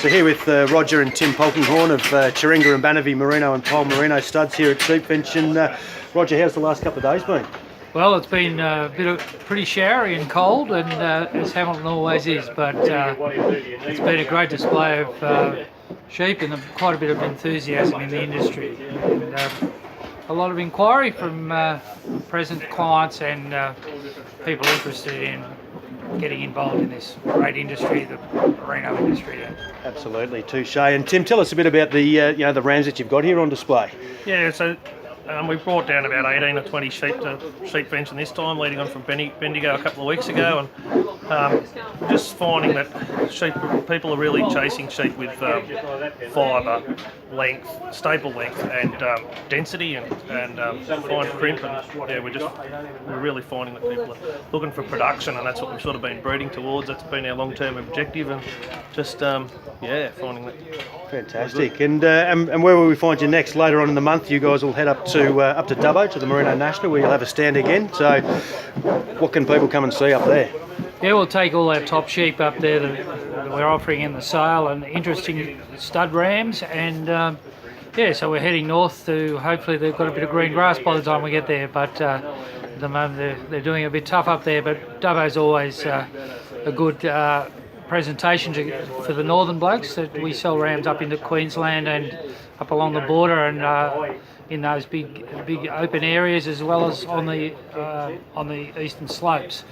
So here with Roger and Tim Polkinghorne of Charinga and Banavie Merino and Pole Merino studs here at Sheepvention. Roger, how's the last couple of days been? Well, it's been a bit of pretty showery and cold, and as Hamilton always is, but it's been a great display of sheep and quite a bit of enthusiasm in the industry. And, a lot of inquiry from present clients and people interested in getting involved in this great industry, the merino industry. Absolutely, touche. And Tim, tell us a bit about the the rams that you've got here on display. Yeah, so we've brought down about 18 or 20 sheep to Sheepvention this time, leading on from Bendigo a couple of weeks ago, and just finding that people are really chasing sheep with fibre, length, staple length, and density, and fine crimp. And yeah, we're really finding that people are looking for production, and that's what we've sort of been breeding towards. That's been our long-term objective, and just finding that. Fantastic. And where will we find you next? Later on in the month, you guys will head up to Dubbo, to the Merino National, where you'll have a stand again. So, what can people come and see up there? Yeah, we'll take all our top sheep up there that we're offering in the sale, and interesting stud rams, and so we're heading north to, hopefully they've got a bit of green grass by the time we get there, but at the moment they're doing it a bit tough up there, but Dubbo's always a good presentation for the northern blokes. That we sell rams up into Queensland and up along the border, and in those big open areas, as well as on the eastern slopes.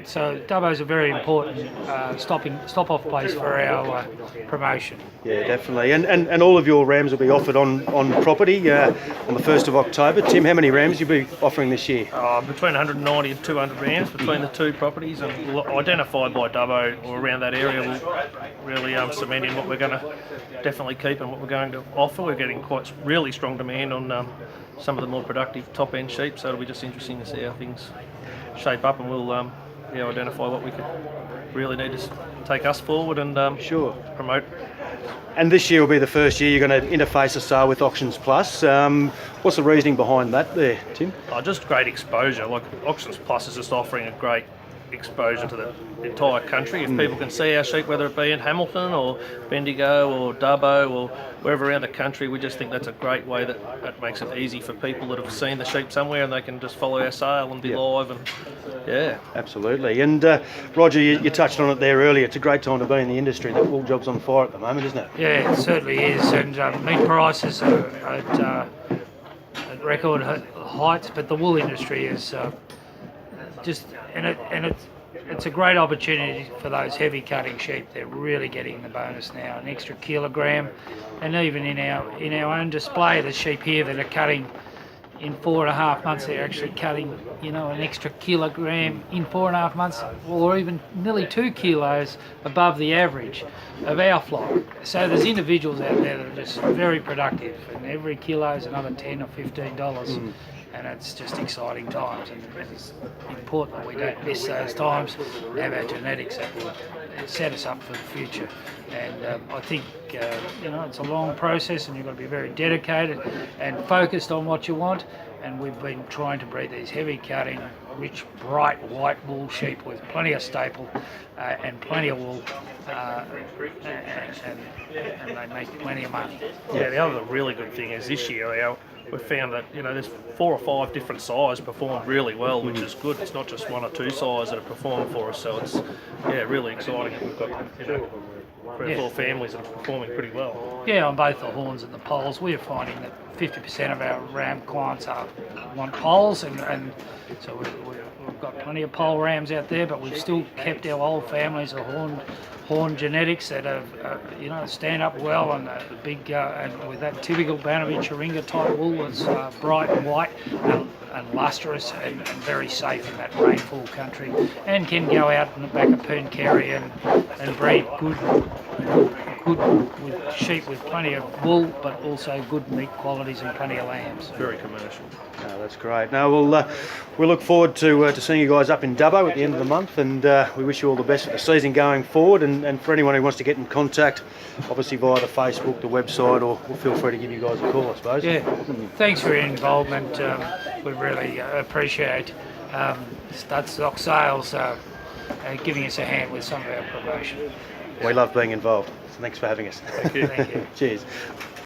So Dubbo's a very important stop-off place for our promotion. Yeah, definitely. And all of your rams will be offered on property on the 1st of October. Tim, how many rams will you be offering this year? Between 190 and 200 rams between the two properties, and identified by Dubbo or around that area will really cement in what we're going to definitely keep and what we're going to offer. We're getting quite really strong demand on some of the more productive top-end sheep, so it'll be just interesting to see how things shape up, and we'll identify what we could really need to take us forward and promote. And this year will be the first year you're going to interface a sale with Auctions Plus. What's the reasoning behind that there, Tim? Just great exposure. Like, Auctions Plus is just offering a great exposure to the entire country. If people can see our sheep, whether it be in Hamilton or Bendigo or Dubbo or wherever around the country, we just think that's a great way that makes it easy for people that have seen the sheep somewhere, and they can just follow our sale and be live. And absolutely. And Roger, you touched on it there earlier. It's a great time to be in the industry. The wool job's on fire at the moment, isn't it? Yeah, it certainly is. And meat prices are at record heights, but the wool industry is it's a great opportunity for those heavy cutting sheep. They're really getting the bonus now, an extra kilogram, and even in our own display, the sheep here that are cutting in 4.5 months, they're actually cutting an extra kilogram in 4.5 months, or even nearly 2 kilos above the average of our flock. So there's individuals out there that are just very productive, and every kilo is another $10 or $15. And it's just exciting times, and it's important that we don't miss those times, have our genetics that will set us up for the future. And I think it's a long process, and you've got to be very dedicated and focused on what you want. And we've been trying to breed these heavy cutting, rich, bright white wool sheep with plenty of staple and plenty of wool, and they make plenty of money. Yeah, the other really good thing is this year we've found that there's 4 or 5 different sizes performed really well, which is good. It's not just 1 or 2 sizes that are performing for us, so it's really exciting that we've got 3 or 4 families that are performing pretty well. Yeah, on both the horns and the poles, we are finding that 50% of our ram clients want poles, and so we've got plenty of pole rams out there, but we've still kept our old families of horn genetics that have stand up well, and big and with that typical Banavie Charinga type wool that's bright and white and lustrous and very safe in that rainfall country, and can go out in the back of Poon Kerry and breed good with sheep with plenty of wool, but also good meat qualities and plenty of lambs. Very commercial. No, that's great. No, we'll look forward to seeing you guys up in Dubbo at the end of the month, and we wish you all the best for the season going forward. And for anyone who wants to get in contact, obviously via the Facebook, the website, or feel free to give you guys a call, I suppose. Yeah, thanks for your involvement. We really appreciate Stud Stock Sales giving us a hand with some of our promotion. We love being involved. So thanks for having us. Thank you. Thank you. Cheers.